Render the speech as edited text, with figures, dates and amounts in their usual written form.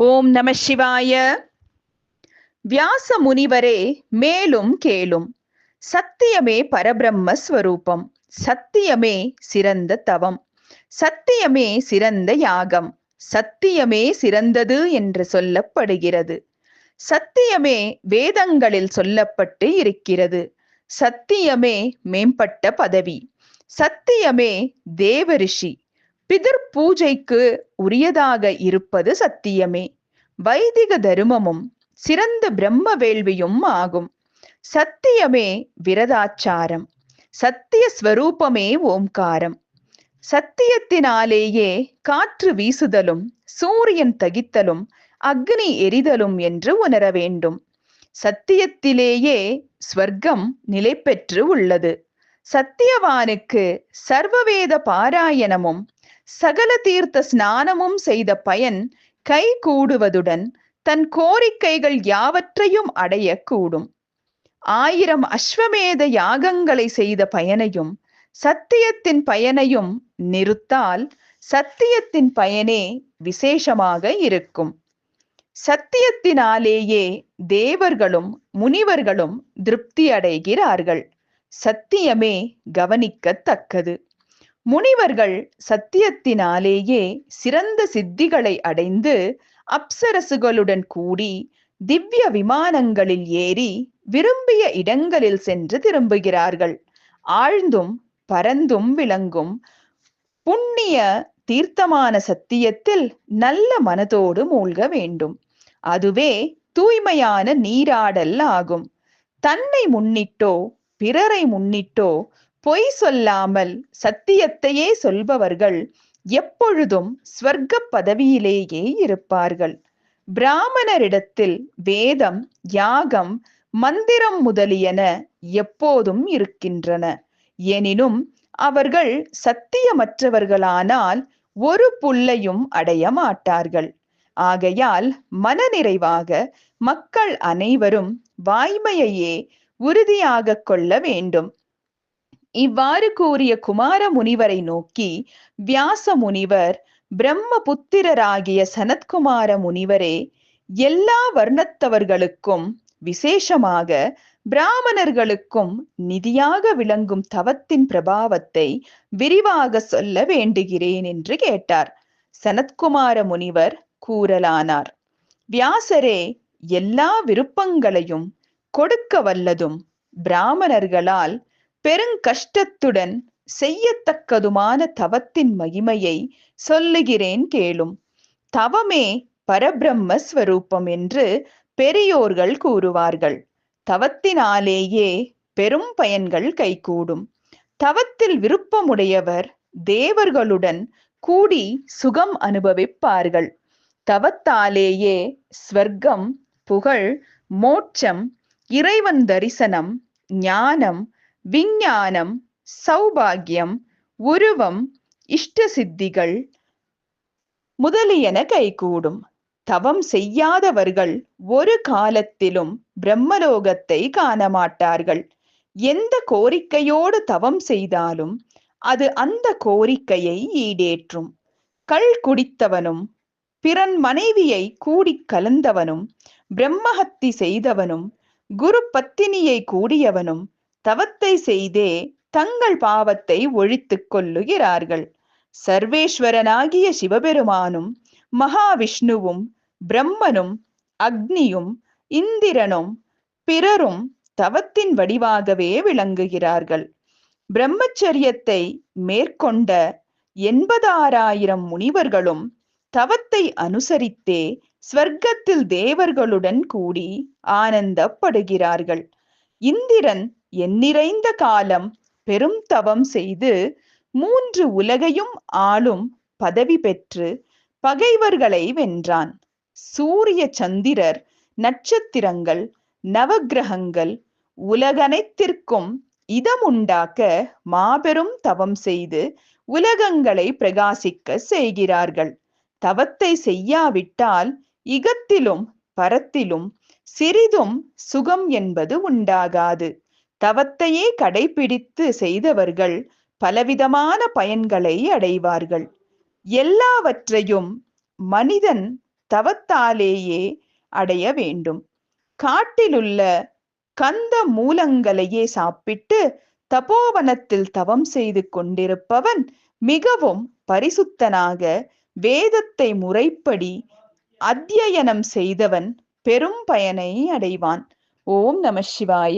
ஓம் நம சிவாய. வியாச முனிவரே மேலும் கேளும். சத்தியமே பரபிரம்ம ஸ்வரூபம். சத்தியமே சிறந்த தவம். சத்தியமே சிறந்த யாகம். சத்தியமே சிறந்தது என்று சொல்லப்படுகிறது. சத்தியமே வேதங்களில் சொல்லப்பட்டு இருக்கிறது. சத்தியமே மேம்பட்ட பதவி. சத்தியமே தேவரிஷி. பிதர் பூஜைக்கு உரியதாக இருப்பது சத்தியமே. வைதிக தருமமும் சிறந்த பிரம்ம வேள்வியும் ஆகும். சத்தியமே விரதாச்சாரம். சத்திய ஸ்வரூபமே ஓம்காரம். சத்தியத்தினாலேயே காற்று வீசுதலும் சூரியன் தகித்தலும் அக்னி எரிதலும் என்று உணர வேண்டும். சத்தியத்திலேயே ஸ்வர்க்கம் நிலை பெற்று உள்ளது. சத்தியவானுக்கு சர்வவேத பாராயணமும் சகல தீர்த்த ஸ்நானமும் செய்த பயன் கை கூடுவதுடன் தன் கோரிக்கைகள் யாவற்றையும் அடைய கூடும். 1000 அஸ்வமேத யாகங்களை செய்த பயனையும் சத்தியத்தின் பயனையும் நிறுத்தால் சத்தியத்தின் பயனே விசேஷமாக இருக்கும். சத்தியத்தினாலேயே தேவர்களும் முனிவர்களும் திருப்தி அடைகிறார்கள். சத்தியமே கவனிக்கத்தக்கது. முனிவர்கள் சத்தியத்தினாலேயே சிறந்த சித்திகளை அடைந்து அப்சரசுகளுடன் கூடி திவ்ய விமானங்களில் ஏறி விரும்பிய இடங்களில் சென்று திரும்புகிறார்கள். ஆழ்ந்தும் பரந்தும் விளங்கும் புண்ணிய தீர்த்தமான சத்தியத்தில் நல்ல மனதோடு மூழ்க வேண்டும். அதுவே தூய்மையான நீராடல் ஆகும். தன்னை முன்னிட்டோ பிறரை முன்னிட்டோ பொய் சொல்லாமல் சத்தியத்தையே சொல்பவர்கள் எப்பொழுதும் ஸ்வர்க்க பதவியிலேயே இருப்பார்கள். பிராமணரிடத்தில் வேதம், யாகம், மந்திரம் முதலியன எப்போதும் இருக்கின்றன. எனினும் அவர்கள் சத்தியமற்றவர்களானால் ஒரு புல்லையும் அடைய மாட்டார்கள். ஆகையால் மனநிறைவாக மக்கள் அனைவரும் வாய்மையையே உறுதியாக கொள்ள வேண்டும். இவ்வாறு கூறிய குமார முனிவரை நோக்கி வியாச முனிவர், பிரம்ம புத்திரராகிய சனத்குமார முனிவரே, எல்லா வர்ணத்தவர்களுக்கும் விசேஷமாக பிராமணர்களுக்கும் நிதியாக விளங்கும் தவத்தின் பிரபாவத்தை விரிவாக சொல்ல வேண்டுகிறேன் என்று கேட்டார். சனத்குமார முனிவர் கூறலானார். வியாசரே, எல்லா விருப்பங்களையும் கொடுக்க வல்லதும் பிராமணர்களால் பெருங்கஷ்டத்துடன் செய்யத்தக்கதுமான தவத்தின் மகிமையை சொல்லுகிறேன் கேளும். தவமே பரபிரம்ம ஸ்வரூபம் என்று பெரியோர்கள் கூறுவார்கள். தவத்தினாலேயே பெரும் பயன்கள் கைகூடும். தவத்தில் விருப்பமுடையவர் தேவர்களுடன் கூடி சுகம் அனுபவிப்பார்கள். தவத்தாலேயே ஸ்வர்க்கம், புகழ், மோட்சம், இறைவன் தரிசனம், ஞானம், விஞ்ஞானம், சௌபாகியம், உருவம், இஷ்ட சித்திகள் முதலியன கைகூடும். தவம் செய்யாதவர்கள் ஒரு காலத்திலும் பிரம்மலோகத்தை காண மாட்டார்கள். எந்த கோரிக்கையோடு தவம் செய்தாலும் அது அந்த கோரிக்கையை ஈடேற்றும். கள் குடித்தவனும் பிறன் மனைவியை கூடி கலந்தவனும் பிரம்மஹத்தி செய்தவனும் குரு பத்தினியை கூடியவனும் தவத்தை செய்தே தங்கள் பாவத்தை ஒழித்துக் கொள்ளுகிறார்கள். சர்வேஸ்வரனாகிய சிவபெருமானும் மகாவிஷ்ணுவும் பிரம்மனும் அக்னியும் இந்திரனும் பிறரும் தவத்தின் வடிவாகவே விளங்குகிறார்கள். பிரம்மச்சரியத்தை மேற்கொண்ட 86,000 முனிவர்களும் தவத்தை அனுசரித்தே ஸ்வர்க்கத்தில் தேவர்களுடன் கூடி ஆனந்தப்படுகிறார்கள். இந்திரன் எண்ணிறைந்த காலம் பெரும் தவம் செய்து 3 உலகையும் ஆளும் பதவி பெற்று பகைவர்களை வென்றான். சூரிய சந்திரர், நட்சத்திரங்கள், நவக்கிரகங்கள் உலகனைத்திற்கும் இதமுண்டாக்க மாபெரும் தவம் செய்து உலகங்களை பிரகாசிக்க செய்கிறார்கள். தவத்தை செய்யாவிட்டால் இகத்திலும் பரத்திலும் சிறிதும் சுகம் என்பது உண்டாகாது. தவத்தையே கடைபிடித்து செய்தவர்கள் பலவிதமான பயன்களை அடைவார்கள். எல்லாவற்றையும் மனிதன் தவத்தாலேயே அடைய வேண்டும். காட்டிலுள்ள கந்த மூலங்களையே சாப்பிட்டு தபோவனத்தில் தவம் செய்து கொண்டிருப்பவன் மிகவும் பரிசுத்தனாக வேதத்தை முறைப்படி அத்தியனம் செய்தவன் பெரும் பயனை அடைவான். ஓம் நம சிவாய.